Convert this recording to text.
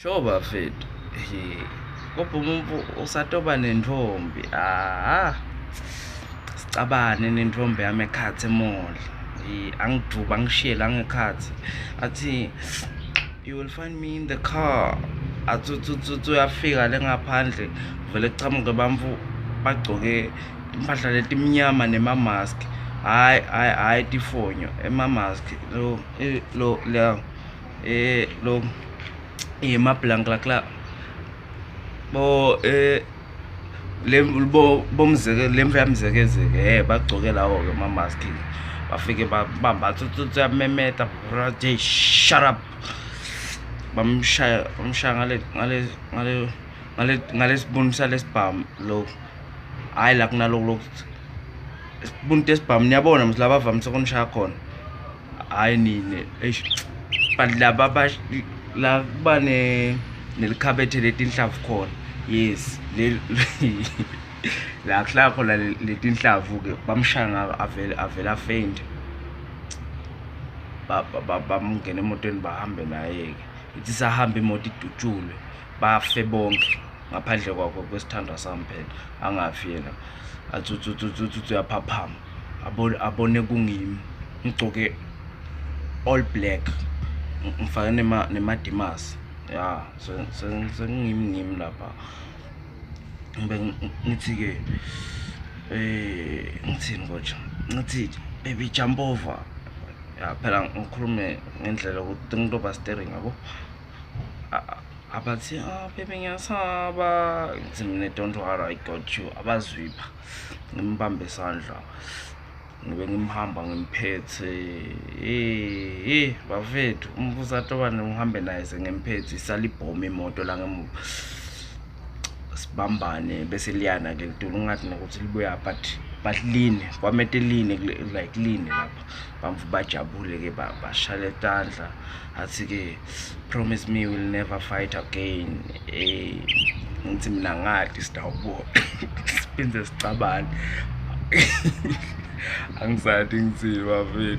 Sure bafethu, kodwa umuntu usatoba nentfombi. Sicabane nentfombi yami ekhatsi emall. Angiduba angishiye la ngekhatsi. Athi you will find me in the car. Athi uyafika le ngaphandle vele kuchamuke bantfu bagcoke impahla letimnyama nema-mask. Hayi tifonyo ema-mask lo yemablanka la lemvu yamzekezeke bagcoke lawo-ke ama-mask bafike bambatha uyamemeta shut up, bamshaya ngalesibunu salesibhamu lo. Hayi la kunaloko isibunu tesibhamu niyabona mos laba bavamise kunishaya khona. Hayi nini but laba la kuba nelikhabethe letinhlavu khona. Yes, la kuhlala khona letinhlavu-ke bamshaya avela faint. Bamngena emotweni bahambe naye-ke. Ithi sahamba imoto idutshulwe bafe bonke ngaphandle kwakho kwesithandwa sami phela angafi yena. Athi uyaphaphama abone kungimi ngigcoke all black ngifake nemadimasi. Ya sengimi lapha ngithi-ke ngitsini kotsha, ngithi baby jump over. Ya phela ngikhulume ngendlela ukuthi ngitoba steering yabo. Abathi baby ngiyasaba. Ngithi mina don't worry, I got you. Abazwipha ngimbambe isandla ngibe ngimhamba ngimphethe. Bafethu usatoba ngihambe naye sengimphethe isala ibhomu imoto la ngemuva. Sibambane bese liyana ke lidula ungathi nokuthi libuya but line kwamete line like line lapha. Bamvu bajabule ke bashaya etandla. Athi-ke promise me we'll never fight again. Ngithi mina ngathi sitawubo siphinde sicabane. Angisati ngitsini bafethu.